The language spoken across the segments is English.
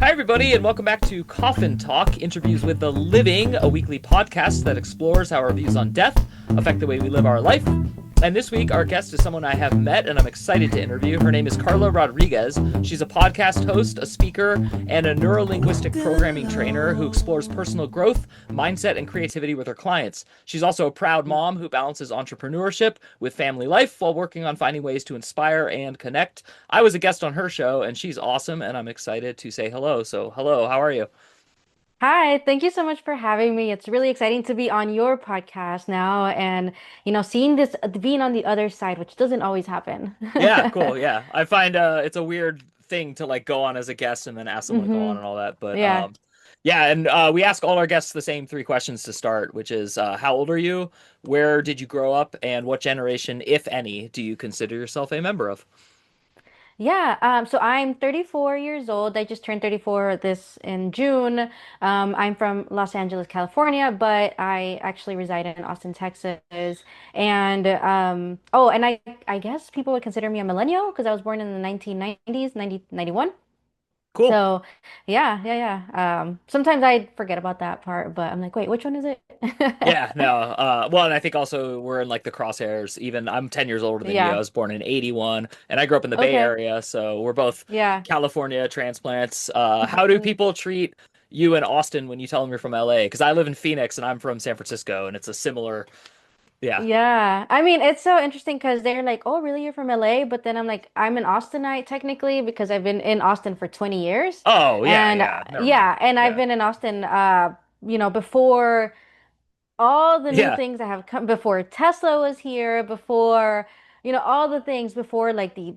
Hi, everybody, and welcome back to Coffin Talk Interviews with the Living, a weekly podcast that explores how our views on death affect the way we live our life. And this week, our guest is someone I have met and I'm excited to interview. Her name is Karla Rodriguez. She's a podcast host, a speaker, and a neurolinguistic programming trainer who explores personal growth, mindset, and creativity with her clients. She's also a proud mom who balances entrepreneurship with family life while working on finding ways to inspire and connect. I was a guest on her show, and she's awesome, and I'm excited to say hello. So, hello, how are you? Hi, thank you so much for having me. It's really exciting to be on your podcast now and, seeing this, being on the other side, which doesn't always happen. Yeah, cool. Yeah, I find it's a weird thing to like go on as a guest and then ask someone to go on hmm and all that. But Yeah. yeah, and we ask all our guests the same three questions to start, which is how old are you, where did you grow up, and what generation, if any, do you consider yourself a member of? Yeah, so I'm 34 years old. I just turned 34 this in June. I'm from Los Angeles, California, but I actually reside in Austin, Texas. And I guess people would consider me a millennial because I was born in the 1990s, 91. Cool. So, yeah. Sometimes I forget about that part, but I'm like, wait, which one is it? Yeah, no. Well, and I think also we're in like the crosshairs. Even I'm 10 years older than you. I Yeah. was born in 81 and I grew up in the Bay Okay. Area, so we're both Yeah. California transplants. How do Mhm. people treat you in Austin when you tell them you're from LA? Because I live in Phoenix and I'm from San Francisco, and it's a similar, yeah. Yeah. I mean, it's so interesting because they're like, oh, really? You're from LA? But then I'm like, I'm an Austinite technically because I've been in Austin for 20 years. Oh, yeah, And yeah. Never mind. yeah, and I've Yeah. been in Austin, before all the new Yeah. things that have come before Tesla was here, before, all the things before like the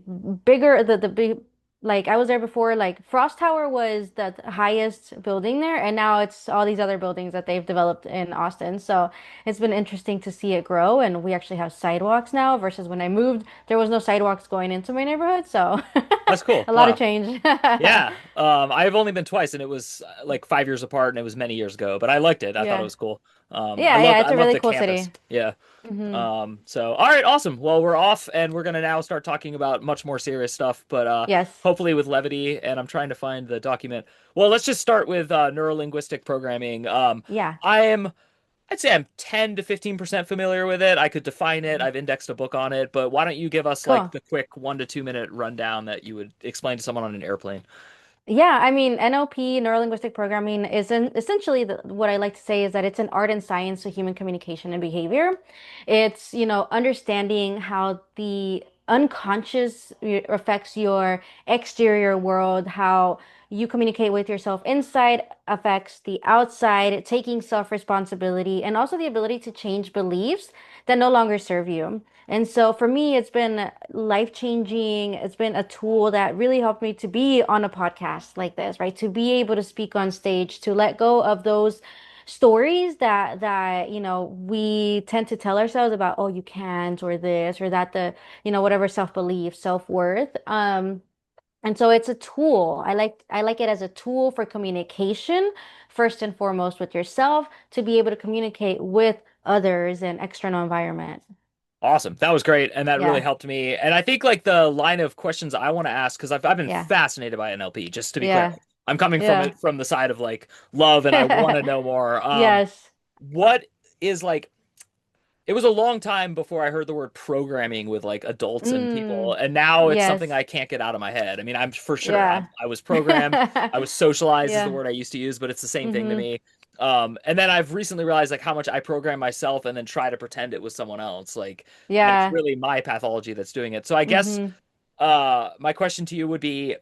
bigger, the big, like I was there before, like Frost Tower was the highest building there, and now it's all these other buildings that they've developed in Austin. So it's been interesting to see it grow, and we actually have sidewalks now versus when I moved, there was no sidewalks going into my neighborhood. So That's cool. a lot of Wow. change. Yeah. I've only been twice and it was like 5 years apart and it was many years ago, but I liked it. I thought it Yeah. was cool. I Yeah, loved yeah, I it's a loved really the cool campus. city. Yeah. Hmm So all right, awesome. Well, we're off and we're gonna now start talking about much more serious stuff, but Yes. hopefully with levity. And I'm trying to find the document. Well, let's just start with neurolinguistic programming. Yeah. I am I'd say I'm 10 to 15% familiar with it. I could define it. Mhm. I've indexed a book on it, but why don't you give us like Cool. the quick 1 to 2 minute rundown that you would explain to someone on an airplane? Yeah, I mean, NLP, neuro-linguistic programming, is essentially what I like to say is that it's an art and science to human communication and behavior. It's, understanding how the unconscious affects your exterior world, how you communicate with yourself inside affects the outside, taking self-responsibility, and also the ability to change beliefs that no longer serve you. And so for me, it's been life-changing. It's been a tool that really helped me to be on a podcast like this, right? To be able to speak on stage, to let go of those stories that we tend to tell ourselves about, oh, you can't, or this, or that, whatever self-belief, self-worth. And so it's a tool. I like it as a tool for communication, first and foremost with yourself, to be able to communicate with others and external environment. Awesome. That was great. And that really Yeah. helped me. And I think like the line of questions I want to ask, because I've been Yeah. fascinated by NLP, just to be clear. Yeah. I'm coming from Yeah. it from the side of like love and I want to know more. Yes. What is like it was a long time before I heard the word programming with like adults and people, Mm. and now it's something I Yes. can't get out of my head. I mean, I'm for sure Yeah. I was programmed, I was socialized is the Yeah. word I used to use, but it's the same thing to hmm me. And then I've recently realized like how much I program myself and then try to pretend it was someone else, like that it's Yeah. really my pathology that's doing it. So I guess hmm my question to you would be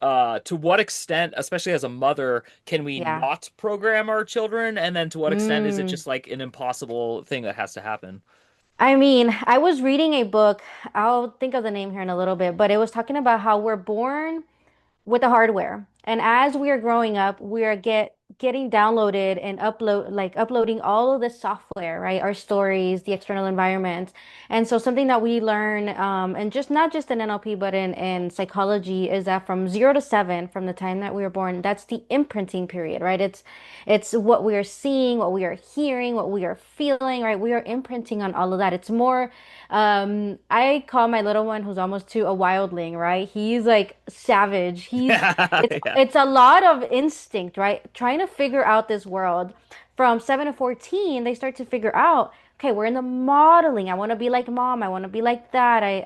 to what extent, especially as a mother, can we Yeah. not program our children? And then to what extent is it Mm. just like an impossible thing that has to happen? I mean, I was reading a book. I'll think of the name here in a little bit, but it was talking about how we're born with the hardware. And as we are growing up, we are get getting downloaded and uploading all of this software, right? Our stories, the external environment. And so something that we learn, and just not just in NLP, but in psychology, is that from 0 to 7, from the time that we were born, that's the imprinting period, right? It's what we are seeing, what we are hearing, what we are feeling, right? We are imprinting on all of that. It's more, I call my little one who's almost 2 a wildling, right? He's like savage. Yeah. It's a lot of instinct, right? Trying to figure out this world. From 7 to 14, they start to figure out, okay, we're in the modeling. I want to be like mom. I want to be like that.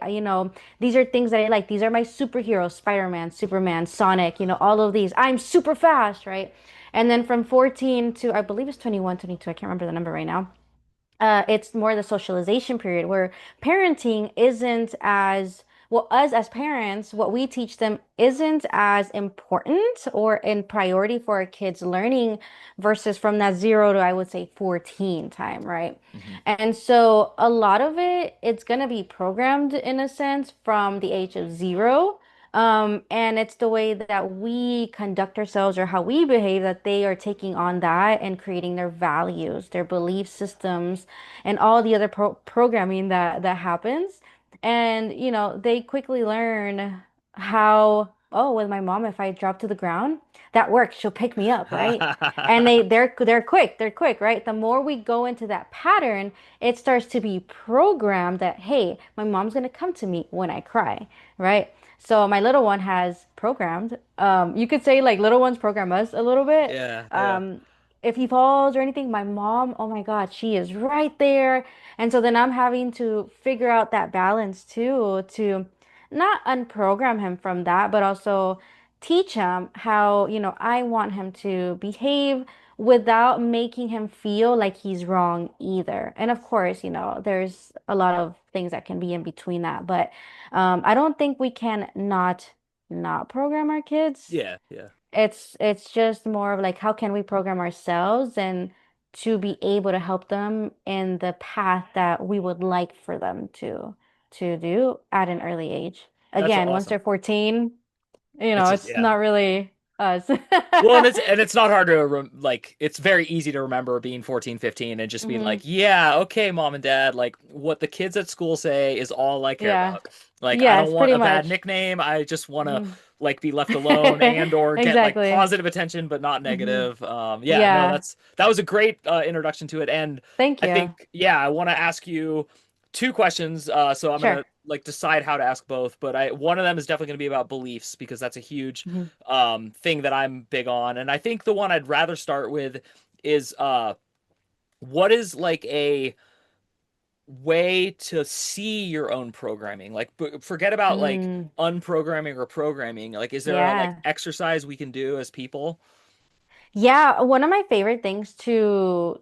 These are things that I like. These are my superheroes, Spider-Man, Superman, Sonic, all of these. I'm super fast, right? And then from 14 to, I believe it's 21, 22. I can't remember the number right now. It's more the socialization period where parenting isn't as well, us as parents, what we teach them isn't as important or in priority for our kids learning versus from that 0 to, I would say, 14 time, right? Hmm. And so a lot of it's going to be programmed in a sense from the age of 0. And it's the way that we conduct ourselves or how we behave that they are taking on that and creating their values, their belief systems, and all the other programming that happens. And they quickly learn how, oh, with my mom, if I drop to the ground, that works. She'll pick me up, right? And they're quick, right? The more we go into that pattern, it starts to be programmed that, hey, my mom's gonna come to me when I cry, right? So my little one has programmed. You could say like little ones program us a little bit. Yeah. If he falls or anything, my mom, oh my God, she is right there. And so then I'm having to figure out that balance too, to not unprogram him from that, but also teach him how, I want him to behave without making him feel like he's wrong either. And of course, there's a lot of things that can be in between that, but I don't think we can not program our kids. Yeah. It's just more of like how can we program ourselves and to be able to help them in the path that we would like for them to do at an early age. That's Again, once awesome. they're 14, It's just, it's yeah. not really us. Well, and it's not hard to like it's very easy to remember being 14, 15 and just being like, Hmm. yeah, okay, mom and dad, like what the kids at school say is all I care Yeah. about. Like I don't Yes, want pretty a bad much. nickname. I just want to Mhm. like be left alone and or get like Exactly. positive attention but not Hmm. negative. Yeah, no, Yeah. that was a great introduction to it, and Thank I you. think yeah, I want to ask you two questions. So I'm Sure. gonna like decide how to ask both, but I one of them is definitely gonna be about beliefs because that's a huge Mhm. thing that I'm big on. And I think the one I'd rather start with is what is like a way to see your own programming? Like forget about like Mm, unprogramming or programming. Like is there a like yeah. exercise we can do as people? Yeah, one of my favorite things to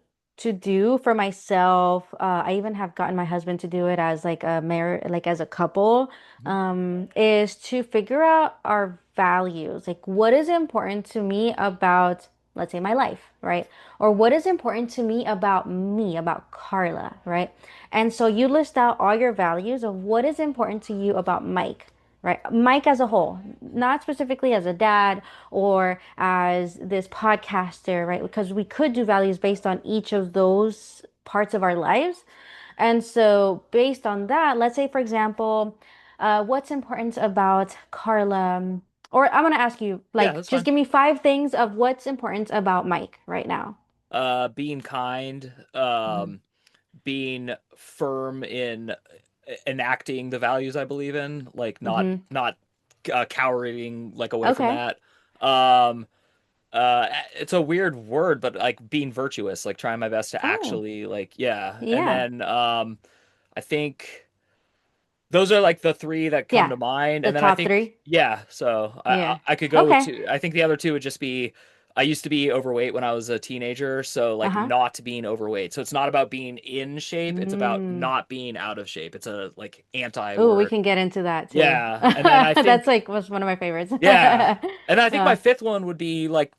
do for myself, I even have gotten my husband to do it as like like as a couple, Mhm. is to figure out our values. Like what is important to me about, let's say, my life, right? Or what is important to me, about Karla, right? And so you list out all your values of what is important to you about Mike. Right? Mike as a whole, not specifically as a dad or as this podcaster, right? Because we could do values based on each of those parts of our lives. And so, based on that, let's say, for example, what's important about Karla? Or I'm going to ask you, Yeah, like, that's just fine. give me 5 things of what's important about Mike right now. Being kind, Mhm. being firm in enacting the values I believe in, like Hmm. not cowering like away from Okay. that. Um, it's a weird word, but like being virtuous, like trying my best to Oh, actually like yeah. And yeah. then I think those are like the three that come Yeah. to mind. The And then I top think three. yeah, so I Yeah. I could go Okay. to I think the other two would just be I used to be overweight when I was a teenager, so like Uh-huh. not being overweight. So it's not about being in shape, it's about Mm. not being out of shape. It's a like anti Oh, we word. can get into that too. Yeah. And then I That's think like was one of my favorites. yeah. And I think my Uh, fifth one would be like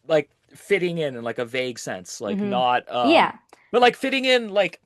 fitting in like a vague sense, like hmm. not Yeah. but like fitting in like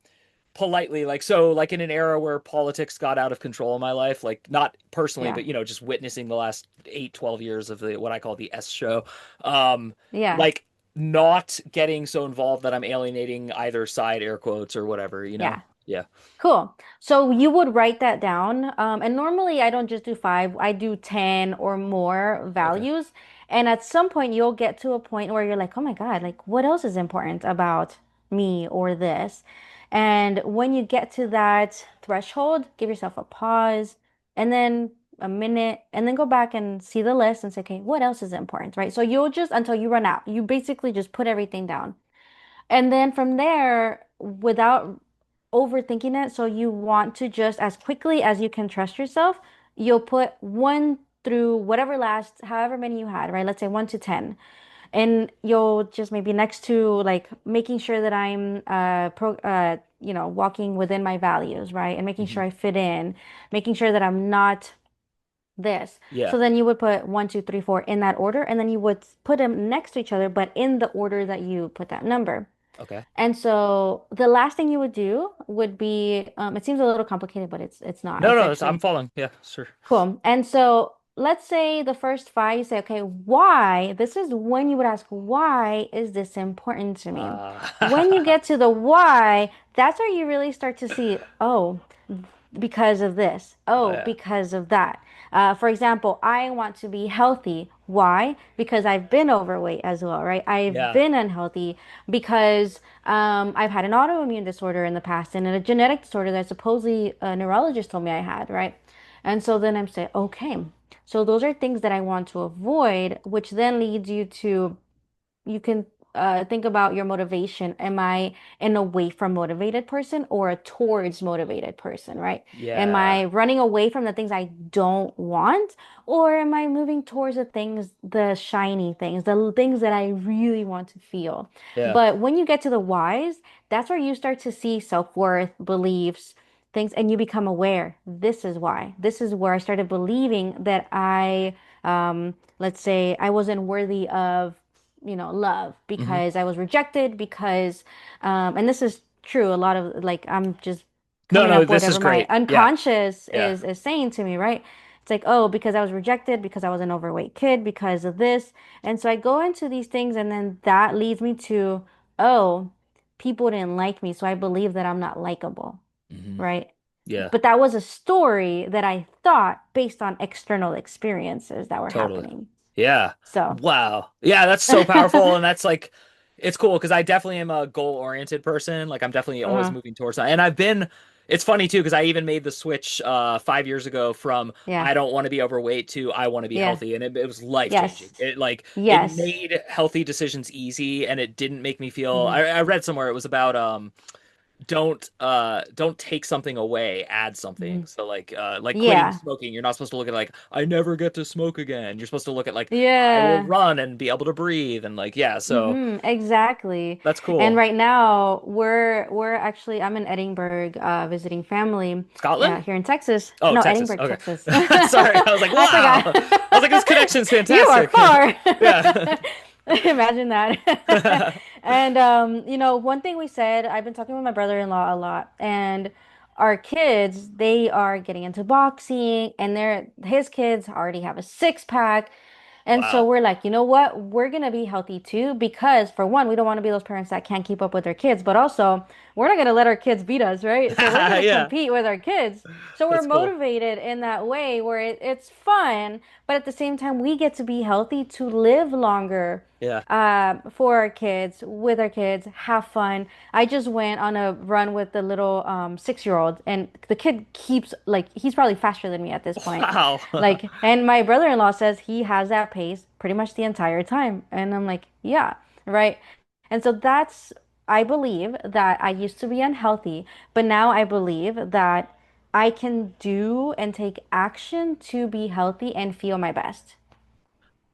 politely, like so like in an era where politics got out of control in my life, like not personally, Yeah. but just witnessing the last 8, 12 years of the what I call the S show. Um Yeah. like not getting so involved that I'm alienating either side, air quotes or whatever, you know? Yeah. Yeah. Cool. So you would write that down. And normally I don't just do five, I do 10 or more Okay. values. And at some point you'll get to a point where you're like, oh my God, like what else is important about me or this? And when you get to that threshold, give yourself a pause and then a minute and then go back and see the list and say, okay, what else is important, right? So you'll just, until you run out, you basically just put everything down. And then from there, without overthinking it, so you want to just as quickly as you can trust yourself, you'll put one through whatever last, however many you had, right? Let's say one to 10. And you'll just maybe next to like making sure that I'm walking within my values, right? And making Hmm. sure I fit in, making sure that I'm not this. Yeah. So then you would put one, two, three, four in that order, and then you would put them next to each other, but in the order that you put that number. Okay. And so the last thing you would do would be, it seems a little complicated, but it's not. No, It's no, I'm actually following. Yeah, sure. cool. And so let's say the first five, you say, okay, why? This is when you would ask, why is this important to me? When you Uh, get to the why, that's where you really start to see, oh, because of this. oh Oh, yeah. because of that. For example, I want to be healthy. Why? Because I've been overweight as well, right? I've Yeah. been unhealthy because I've had an autoimmune disorder in the past and a genetic disorder that supposedly a neurologist told me I had, right? And so then I'm saying, okay, so those are things that I want to avoid, which then leads you to you can think about your motivation. Am I an away from motivated person or a towards motivated person, right? Am Yeah. I running away from the things I don't want, or am I moving towards the things, the shiny things, the things that I really want to feel? Yeah. But when you get to the whys, that's where you start to see self-worth, beliefs, things, and you become aware. This is why. This is where I started believing that let's say I wasn't worthy of love Hmm. because I was rejected because, and this is true, a lot of like, I'm just No, coming no, up this is whatever my great. Yeah. unconscious Yeah. is saying to me, right? It's like, oh, because I was rejected, because I was an overweight kid, because of this. And so I go into these things, and then that leads me to, oh, people didn't like me, so I believe that I'm not likable, Hmm. right? Yeah. But that was a story that I thought based on external experiences that were Totally. happening. Yeah. So, Wow. Yeah, that's so powerful. And that's like, it's cool because I definitely am a goal-oriented person. Like I'm definitely always uh-huh. moving towards that. And it's funny too, because I even made the switch 5 years ago from Yeah. I don't want to be overweight to I want to be Yeah. healthy. And it was life-changing. Yes. It Yes. made healthy decisions easy and it didn't make me feel Hmm. I read somewhere it was about don't take something away, add something. Hmm. So like quitting Yeah. smoking, you're not supposed to look at like I never get to smoke again. You're supposed to look at like I will Yeah. run and be able to breathe and like yeah, so Exactly. that's And cool. right now we're actually I'm in Edinburgh visiting family Scotland? here in Texas. Oh, No, Texas. Edinburgh, Okay. Texas. Sorry. I was like, I wow. forgot. I was like, this connection's You are fantastic. far. Yeah. Imagine that. And one thing we said, I've been talking with my brother-in-law a lot, and our kids, they are getting into boxing, and his kids already have a six pack. And so Wow. we're like, you know what? We're gonna be healthy too, because for one, we don't want to be those parents that can't keep up with their kids, but also we're not gonna let our kids beat us, right? So we're gonna Yeah. compete with our kids. So we're That's cool. motivated in that way where it's fun, but at the same time, we get to be healthy to live longer Yeah. for our kids, with our kids, have fun. I just went on a run with the little 6-year-old, and the kid keeps like he's probably faster than me at this point. Wow. Like, and my brother-in-law says he has that pace pretty much the entire time. And I'm like, yeah, right. And so I believe that I used to be unhealthy, but now I believe that I can do and take action to be healthy and feel my best.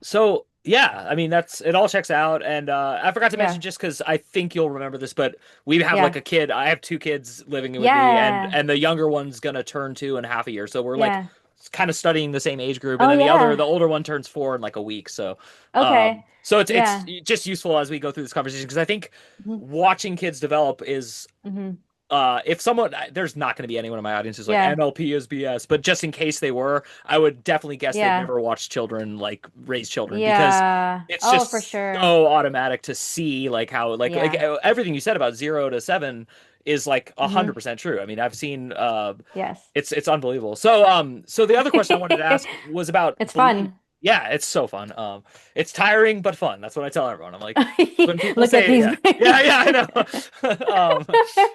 So yeah, I mean that's it all checks out. And I forgot to mention Yeah. just because I think you'll remember this, but we have like Yeah. a kid. I have two kids living with me, and Yeah. and the younger one's gonna turn 2.5 years. So we're like Yeah. kind of studying the same age group, and Oh, then yeah. the older one turns 4 in like a week. Okay. So it's Yeah. just useful as we go through this conversation because I think Hmm. watching kids develop is Hmm. if someone, there's not going to be anyone in my audience who's like Yeah. NLP is BS, but just in case they were, I would definitely guess they've Yeah. never watched children like raise children because Yeah. it's Oh, for just sure. so automatic to see like how like Yeah. everything you said about 0 to 7 is like a Hmm. hundred percent true. I mean, I've seen Yes. it's unbelievable. So the other question I wanted to ask was about It's belief. fun. Yeah, it's so fun. It's tiring but fun. That's what I tell everyone. I'm like, when people Look at say, these yeah, yeah, brains. yeah, I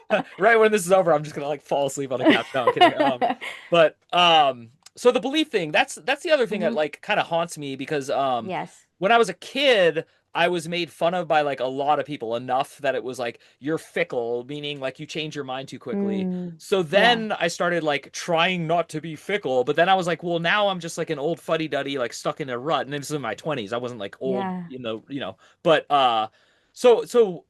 know. Right when this is over, I'm just gonna like fall asleep on the couch. No, I'm kidding. But so the belief thing, that's the other thing that Hmm. like kind of haunts me because Yes. when I was a kid, I was made fun of by like a lot of people enough that it was like you're fickle, meaning like you change your mind too quickly. Mm. So Yeah. then I started like trying not to be fickle, but then I was like, well, now I'm just like an old fuddy-duddy, like stuck in a rut. And this is in my 20s. I wasn't like old, Yeah. but so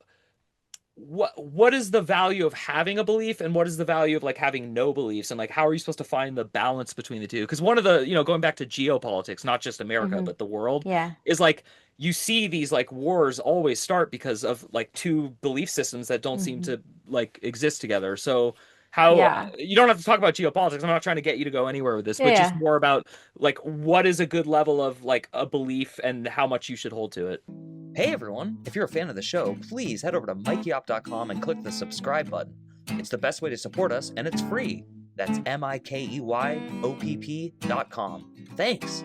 what is the value of having a belief and what is the value of like having no beliefs and like how are you supposed to find the balance between the two? Because one of the, going back to geopolitics, not just America, Hmm. but the world, Yeah. is like you see these like wars always start because of like two belief systems that don't seem Hmm. to like exist together. So how Yeah. you don't have to talk about geopolitics. I'm not trying to get you to go anywhere with this, Yeah. but just Yeah. more about like what is a good level of like a belief and how much you should hold to it. Hey everyone, if you're a fan of the show, please head over to mikeyop.com and click the subscribe button. It's the best way to support us and it's free. That's MIKEYOPP.com. Thanks.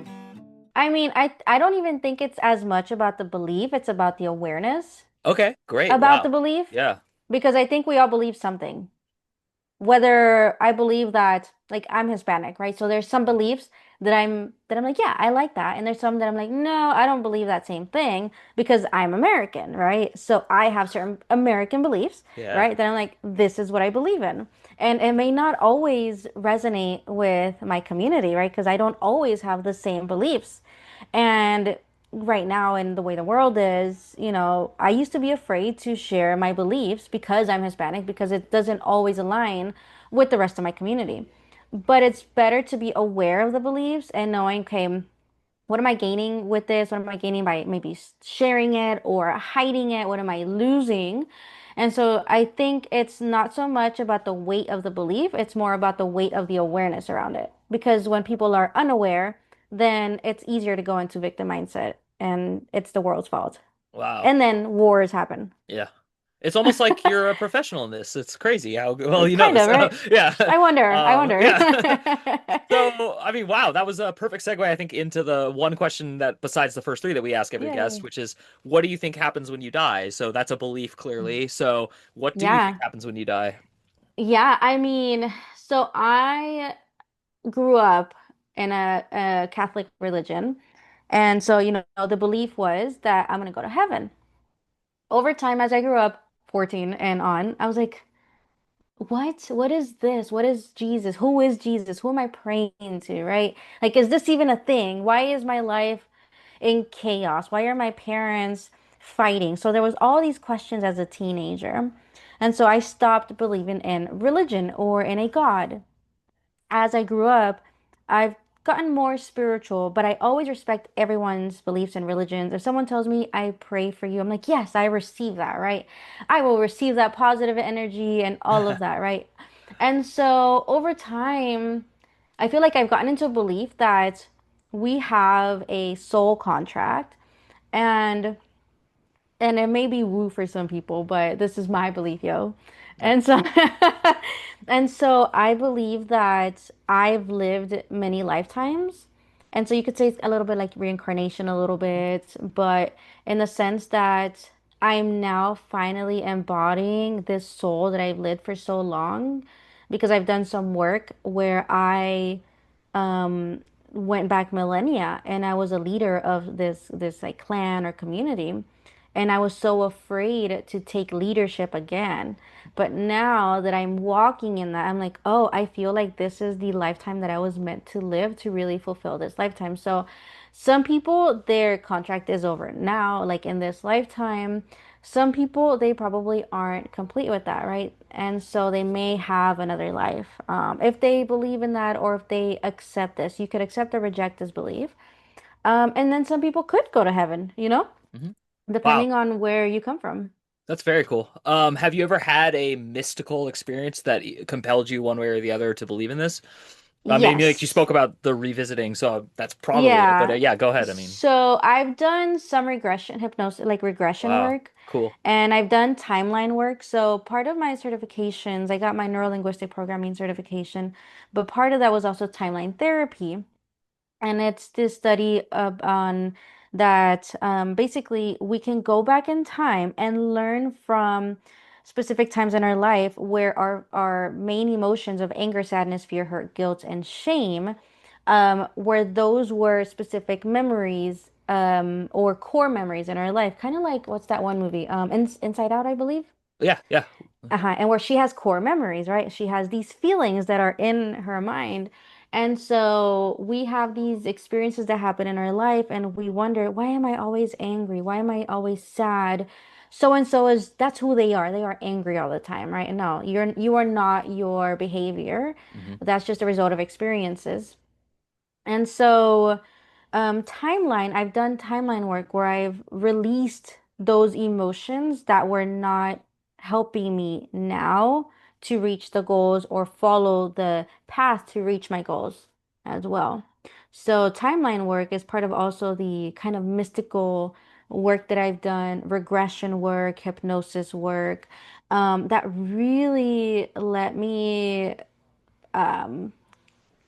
I mean, I don't even think it's as much about the belief, it's about the awareness Okay, great. about the Wow. belief Yeah. because I think we all believe something. Whether I believe that like I'm Hispanic, right? So there's some beliefs that I'm like, yeah, I like that. And there's some that I'm like, no, I don't believe that same thing because I'm American, right? So I have certain American beliefs, Yeah. right? That I'm like, this is what I believe in. And it may not always resonate with my community, right? Because I don't always have the same beliefs. And right now, in the way the world is, I used to be afraid to share my beliefs because I'm Hispanic, because it doesn't always align with the rest of my community. But it's better to be aware of the beliefs and knowing, okay, what am I gaining with this? What am I gaining by maybe sharing it or hiding it? What am I losing? And so I think it's not so much about the weight of the belief, it's more about the weight of the awareness around it. Because when people are unaware, then it's easier to go into victim mindset and it's the world's fault. Wow. And then wars happen. Yeah. It's almost like you're a professional in this. It's crazy how well you know. Kind of, So right? yeah. I wonder. I wonder. Yeah. So, I mean, wow, that was a perfect segue, I think, into the one question that, besides the first three that we ask every guest, Yay. which is, what do you think happens when you die? So that's a belief, clearly. So, what do you think Yeah. happens when you die? Yeah, I mean, so I grew up in a Catholic religion. And so, the belief was that I'm going to go to heaven. Over time, as I grew up, 14 and on, I was like, what? What is this? What is Jesus? Who is Jesus? Who am I praying to, right? Like, is this even a thing? Why is my life in chaos? Why are my parents fighting? So there was all these questions as a teenager. And so I stopped believing in religion or in a God. As I grew up, I've gotten more spiritual, but I always respect everyone's beliefs and religions. If someone tells me I pray for you, I'm like, yes, I receive that, right? I will receive that positive energy and all of that, right? And so over time, I feel like I've gotten into a belief that we have a soul contract and it may be woo for some people, but this is my belief, yo. Yep. And so and so I believe that I've lived many lifetimes. And so you could say it's a little bit like reincarnation a little bit, but in the sense that I'm now finally embodying this soul that I've lived for so long because I've done some work where I went back millennia and I was a leader of this like clan or community and I was so afraid to take leadership again. But now that I'm walking in that, I'm like, oh, I feel like this is the lifetime that I was meant to live to really fulfill this lifetime. So some people, their contract is over now, like in this lifetime. Some people, they probably aren't complete with that, right? And so they may have another life. If they believe in that or if they accept this, you could accept or reject this belief. And then some people could go to heaven, Hmm. Wow. depending on where you come from. That's very cool. Have you ever had a mystical experience that compelled you one way or the other to believe in this? Maybe like you Yes. spoke about the revisiting, so that's probably it. But Yeah. yeah, go ahead. I mean, So I've done some regression hypnosis, like regression wow, work, cool. and I've done timeline work. So part of my certifications, I got my neuro-linguistic programming certification, but part of that was also timeline therapy. And it's this study on that basically we can go back in time and learn from specific times in our life where our main emotions of anger, sadness, fear, hurt, guilt, and shame, where those were specific memories or core memories in our life. Kind of like what's that one movie? Inside Out, I believe. Yeah, yeah. And where she has core memories, right? She has these feelings that are in her mind. And so we have these experiences that happen in our life, and we wonder, why am I always angry? Why am I always sad? So and so is that's who they are. They are angry all the time, right? No, you are not your behavior. Hmm. That's just a result of experiences. And so, timeline, I've done timeline work where I've released those emotions that were not helping me now to reach the goals or follow the path to reach my goals as well. So, timeline work is part of also the kind of mystical work that I've done, regression work, hypnosis work, that really um,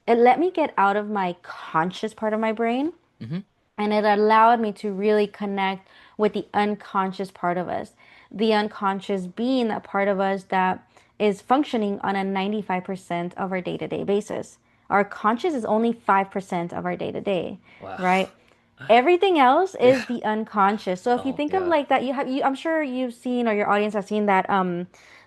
let me get out of my conscious part of my brain, Hmm. and it allowed me to really connect with the unconscious part of us. The unconscious being that part of us that is functioning on a 95% of our day-to-day basis. Our conscious is only 5% of our day-to-day, Wow. right? Everything else is Yeah. the unconscious. So if you Oh, think of yeah. like that, I'm sure you've seen or your audience has seen that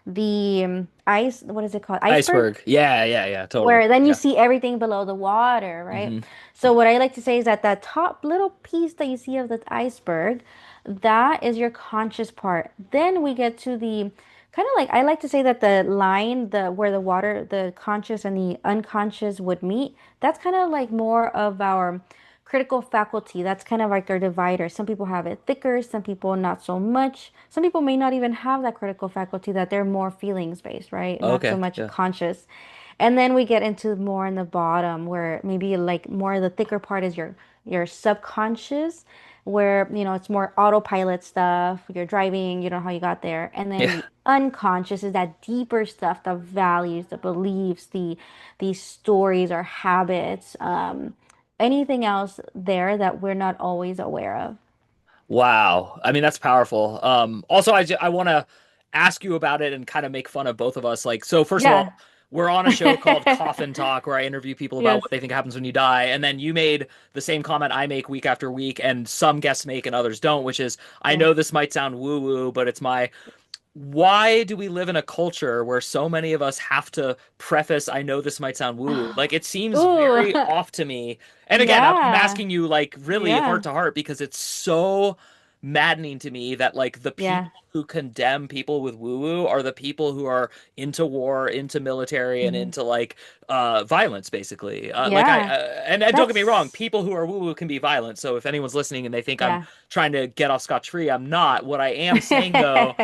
the ice, what is it called? Iceberg? Iceberg. Yeah, yeah, yeah. Totally. Where then you Yeah. see everything below the water, right? Hmm. So what I like to say is that that top little piece that you see of the iceberg, that is your conscious part. Then we get to the kind of like I like to say that the line, the where the water, the conscious and the unconscious would meet, that's kind of like more of our critical faculty. That's kind of like our divider. Some people have it thicker, some people not so much. Some people may not even have that critical faculty, that they're more feelings based, right? Not so Okay. much Yeah. conscious. And then we get into more in the bottom where maybe like more of the thicker part is your subconscious, where it's more autopilot stuff. You're driving, you don't know how you got there. And then Yeah. the unconscious is that deeper stuff, the values, the beliefs, the stories or habits, anything else there that we're not always aware of. Wow. I mean, that's powerful. Also, I want to ask you about it and kind of make fun of both of us. Like, so first of Yeah. all, we're on a show called Coffin Talk where I interview people about Yes. what they think happens when you die. And then you made the same comment I make week after week, and some guests make and others don't, which is I Yeah. know this might sound woo-woo, but it's my why do we live in a culture where so many of us have to preface, I know this might sound woo-woo. Like it seems Ooh. very off to me. And again, I'm Yeah. asking you like really heart Yeah. to heart because it's so maddening to me that like the Yeah. people who condemn people with woo-woo are the people who are into war, into military, and Mhm. into like violence basically. Yeah. And don't get me wrong, That's people who are woo-woo can be violent. So if anyone's listening and they think I'm yeah. trying to get off scot-free, I'm not. What I am saying though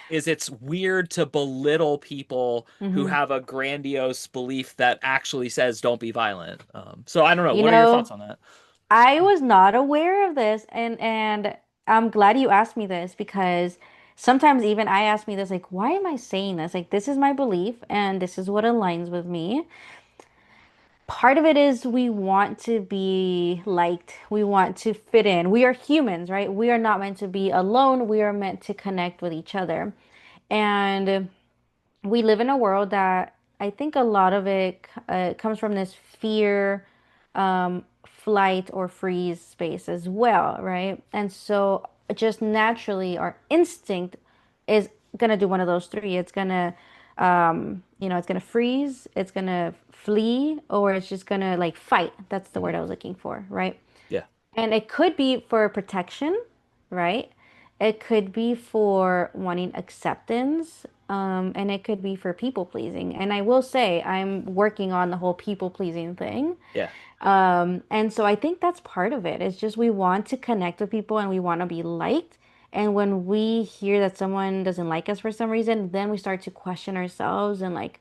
is it's weird to belittle people who hmm have a grandiose belief that actually says don't be violent. So I don't know. You What are your thoughts know, on that? I was not aware of this, and I'm glad you asked me this because sometimes even I ask me this, like, why am I saying this? Like, this is my belief and this is what aligns with me. Part of it is we want to be liked. We want to fit in. We are humans, right? We are not meant to be alone. We are meant to connect with each other. And we live in a world that I think a lot of it comes from this fear, flight or freeze space as well, right? And so just naturally, our instinct is gonna do one of those three. It's gonna, it's gonna freeze, it's gonna flee, or it's just gonna like fight. That's the Mhm. word I was looking for, right? Yeah. And it could be for protection, right? It could be for wanting acceptance, and it could be for people pleasing. And I will say, I'm working on the whole people pleasing thing. Yeah. And so I think that's part of it. It's just we want to connect with people and we want to be liked. And when we hear that someone doesn't like us for some reason, then we start to question ourselves and like,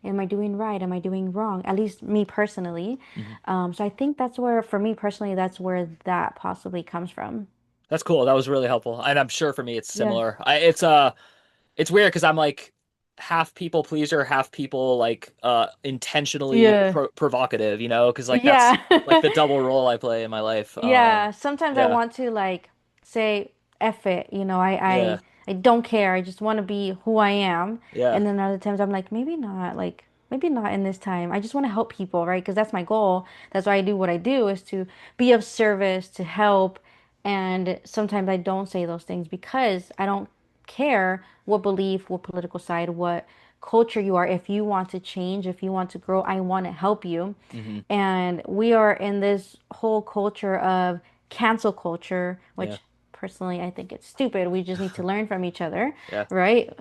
am I doing right? Am I doing wrong? At least me personally. Mhm. So I think that's where, for me personally, that's where that possibly comes from. That's cool. That was really helpful. And I'm sure for me it's Yeah. similar. It's weird because I'm like half people pleaser, half people like intentionally Yeah. provocative, you know, because like that's Yeah. like the double role I play in my life. Yeah, sometimes I Yeah. want to like say F it, you know, Yeah. I don't care. I just want to be who I am. Yeah. And then other times I'm like maybe not in this time. I just want to help people, right? Because that's my goal. That's why I do what I do is to be of service, to help. And sometimes I don't say those things because I don't care what belief, what political side, what culture you are. If you want to change, if you want to grow, I want to help you. Hmm. And we are in this whole culture of cancel culture, Yeah. which personally I think it's stupid. We just need to learn from each other, Yeah. right?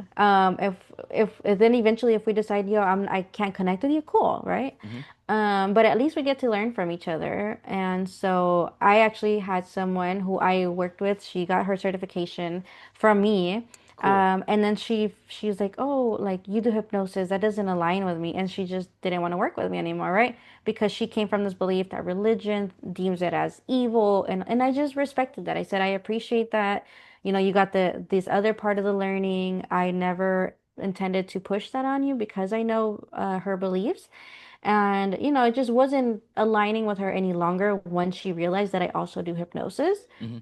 If then eventually if we decide, yo, I can't connect with you, cool, right? Hmm. But at least we get to learn from each other. And so I actually had someone who I worked with, she got her certification from me. Cool. And then she's like, oh, like you do hypnosis, that doesn't align with me. And she just didn't want to work with me anymore, right? Because she came from this belief that religion deems it as evil. And I just respected that. I said, I appreciate that. You know, you got this other part of the learning. I never intended to push that on you because I know her beliefs. And, you know, it just wasn't aligning with her any longer when she realized that I also do hypnosis. Hmm.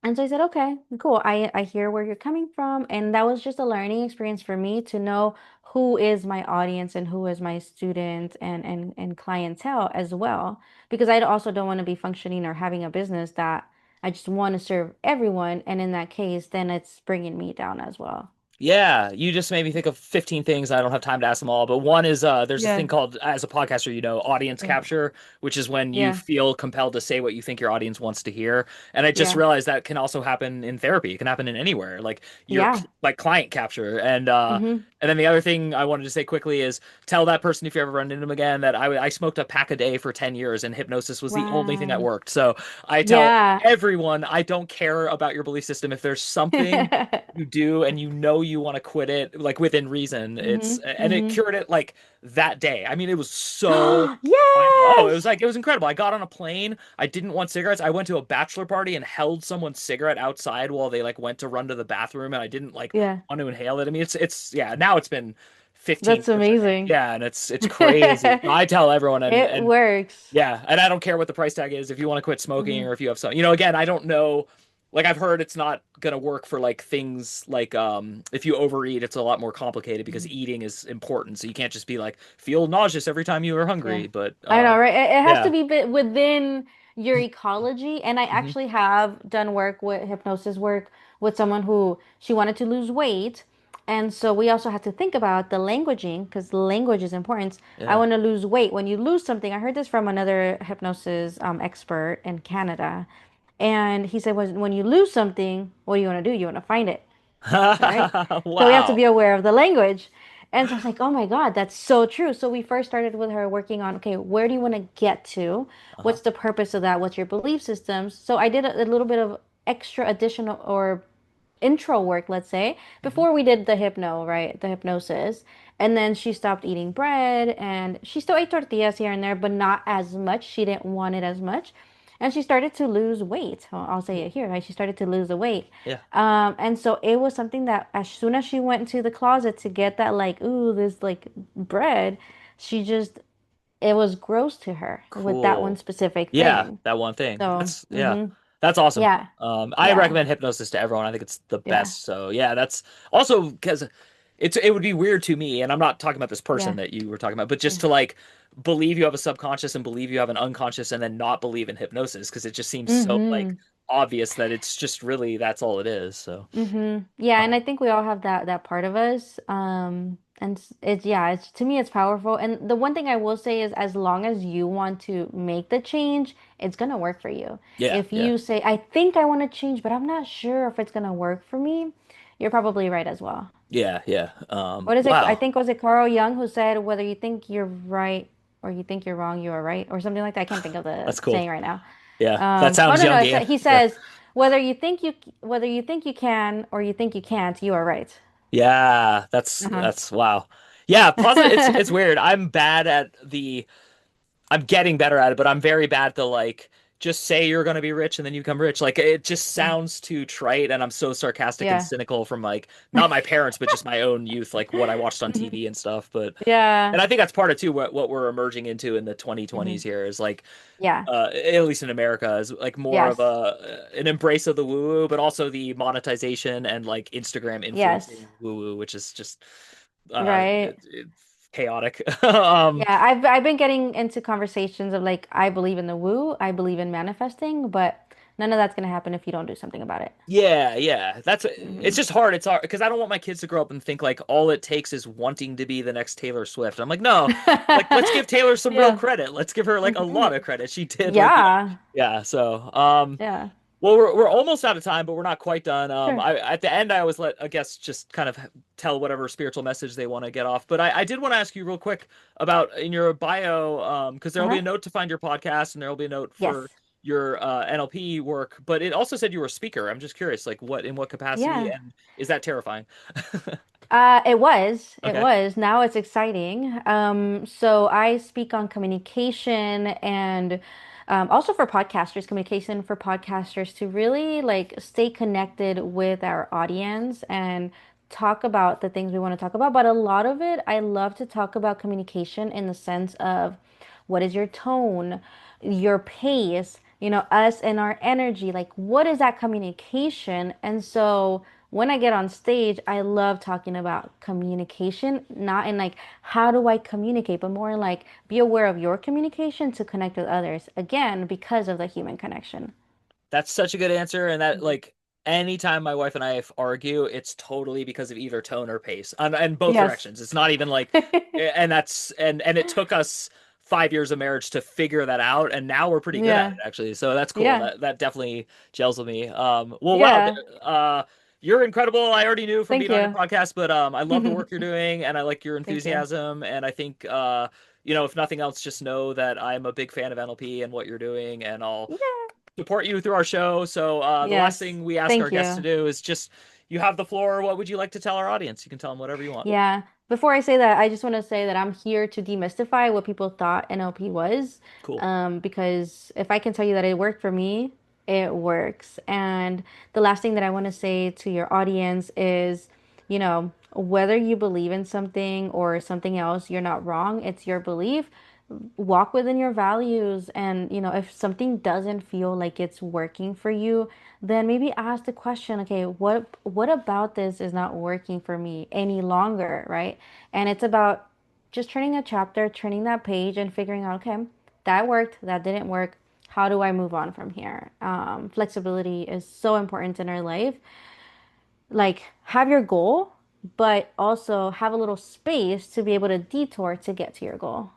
And so I said, okay, cool. I hear where you're coming from. And that was just a learning experience for me to know who is my audience and who is my student and clientele as well. Because I also don't want to be functioning or having a business that I just want to serve everyone. And in that case, then it's bringing me down as well. Yeah, you just made me think of 15 things. I don't have time to ask them all, but one is there's this thing Yeah, called, as a podcaster, you know, audience yeah, capture, which is when you yeah, feel compelled to say what you think your audience wants to hear. And I just yeah, realized that can also happen in therapy. It can happen in anywhere, like your yeah. like client capture. Mm-hmm. And then the other thing I wanted to say quickly is tell that person if you ever run into them again that I smoked a pack a day for 10 years and hypnosis was the only thing that Wow. worked. So I tell Yeah. everyone I don't care about your belief system. If there's something you do and you know you want to quit it like within reason, it's Mm-hmm. and it Mm-hmm. cured it like that day. I mean, it was so oh, it was Yes. like it was incredible. I got on a plane, I didn't want cigarettes. I went to a bachelor party and held someone's cigarette outside while they like went to run to the bathroom, and I didn't like Yeah. want to inhale it. I mean, it's yeah, now it's been 15 That's years, I think. amazing. Yeah, and it's crazy. I tell everyone, It and works. yeah, and I don't care what the price tag is. If you want to quit smoking Hmm. or if you have some, you know, again, I don't know. Like I've heard it's not gonna work for like things like if you overeat, it's a lot more complicated because eating is important. So you can't just be like feel nauseous every time you are Yeah. hungry. But I know, right? It has to yeah. be within your ecology. And I Hmm. actually have done work with hypnosis work with someone who she wanted to lose weight. And so we also had to think about the languaging because language is important. I Yeah. want to lose weight. When you lose something, I heard this from another hypnosis expert in Canada. And he said, when you lose something, what do you want to do? You want to find it, right? So we have to Wow. be aware of the language. And so I was like, oh my God, that's so true. So we first started with her working on, okay, where do you want to get to? Uh-huh. What's the purpose of that? What's your belief systems? So I did a little bit of extra additional or intro work, let's say, Hmm. before we did the hypno, right? The hypnosis. And then she stopped eating bread and she still ate tortillas here and there, but not as much. She didn't want it as much. And she started to lose weight. Well, I'll say Cool. it here, right? She started to lose the weight. Yeah. And so it was something that as soon as she went into the closet to get that, like, ooh, this like bread, she just, it was gross to her with that one Cool. specific Yeah, thing. that one thing. So, That's yeah. That's awesome. yeah, I yeah, recommend hypnosis to everyone. I think it's the yeah, best. So yeah, that's also because it would be weird to me, and I'm not talking about this person yeah, that you were talking about, but just yeah. to like believe you have a subconscious and believe you have an unconscious and then not believe in hypnosis because it just seems so like Mm-hmm. obvious that it's just really that's all it is. So Mm-hmm. Yeah, and uh, I think we all have that part of us. And it's yeah, it's to me it's powerful. And the one thing I will say is as long as you want to make the change, it's gonna work for you. yeah, If yeah. you say, I think I want to change, but I'm not sure if it's gonna work for me, you're probably right as well. Yeah, yeah. What is it? I Wow. think was it Carl Jung who said whether you think you're right or you think you're wrong, you are right, or something like that. I can't think of the That's saying cool. right now. Yeah. That Oh sounds no, no, Jungian. he Yeah. says whether you think you can or you think you can't, you are right. Yeah, Uh-huh. that's wow. Yeah, positive. It's weird. I'm getting better at it, but I'm very bad at the like just say you're gonna be rich and then you become rich. Like it just sounds too trite, and I'm so sarcastic and Yeah. cynical from like not my parents, but just my own youth, like what I watched on TV and stuff. But Yeah. and I think that's part of too what we're emerging into in the 2020s Hmm. here is like Yeah. at least in America is like more of Yes. a an embrace of the woo woo, but also the monetization and like Instagram Yes. influencing woo woo, which is just Right. it's chaotic. Yeah, I've been getting into conversations of like I believe in the woo, I believe in manifesting, but none of that's gonna happen if you don't do something about it. Yeah, yeah. It's Hmm. just hard. It's hard because I don't want my kids to grow up and think like all it takes is wanting to be the next Taylor Swift. I'm like, no, like let's give Taylor some real Yeah. credit. Let's give her like a Hmm. lot of credit. She did like Yeah. yeah. So Yeah. well we're almost out of time, but we're not quite done. Sure. I at the end I always let a guest just kind of tell whatever spiritual message they want to get off. But I did want to ask you real quick about in your bio, because there'll be Uh-huh. a note to find your podcast and there'll be a note Yes. for your NLP work, but it also said you were a speaker. I'm just curious, like what in what capacity, Yeah. and is that terrifying? It Okay. was. Now it's exciting. So I speak on communication and also for podcasters, communication for podcasters to really like stay connected with our audience and talk about the things we want to talk about. But a lot of it, I love to talk about communication in the sense of what is your tone, your pace, us and our energy. Like, what is that communication? And so when I get on stage, I love talking about communication, not in like, how do I communicate, but more like, be aware of your communication to connect with others. Again, because of the human connection. That's such a good answer, and that Mhm. like anytime my wife and I argue, it's totally because of either tone or pace, and both Yes. directions. It's not even like, and that's and it took us 5 years of marriage to figure that out, and now we're pretty good at it Yeah. actually. So that's cool. Yeah. That definitely gels with me. Well, wow, Yeah. you're incredible. I already knew from Thank being on your you. podcast, but I love the work you're doing, and I like your Thank you. enthusiasm, and I think if nothing else, just know that I'm a big fan of NLP and what you're doing, and I'll Yeah. support you through our show. So the last Yes. thing we ask our Thank guests to you. do is just you have the floor. What would you like to tell our audience? You can tell them whatever you want. Yeah. Before I say that, I just want to say that I'm here to demystify what people thought NLP was. Cool. Because if I can tell you that it worked for me, it works. And the last thing that I want to say to your audience is, whether you believe in something or something else, you're not wrong. It's your belief. Walk within your values. And, if something doesn't feel like it's working for you, then maybe ask the question, okay, what about this is not working for me any longer, right? And it's about just turning a chapter, turning that page and figuring out, okay, that worked, that didn't work. How do I move on from here? Flexibility is so important in our life. Like, have your goal, but also have a little space to be able to detour to get to your goal.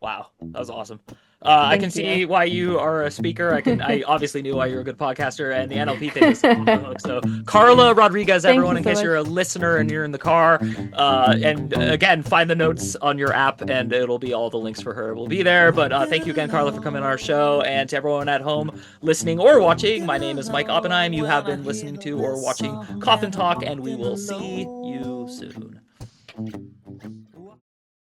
Wow, that was awesome. I can Thank you. see why you are a speaker. I obviously knew why you're a good podcaster, and the NLP thing was off the hook. So, Carla Rodriguez, Thank everyone, you in so case much. you're a listener and you're in the car, and again, find the notes on your app, and it'll be all the links for her will be there. But thank you again, Carla, for coming on our show, and to everyone at home listening or watching. My name is Mike Oppenheim. You have been listening to or watching Coffin Talk, and we will see you soon.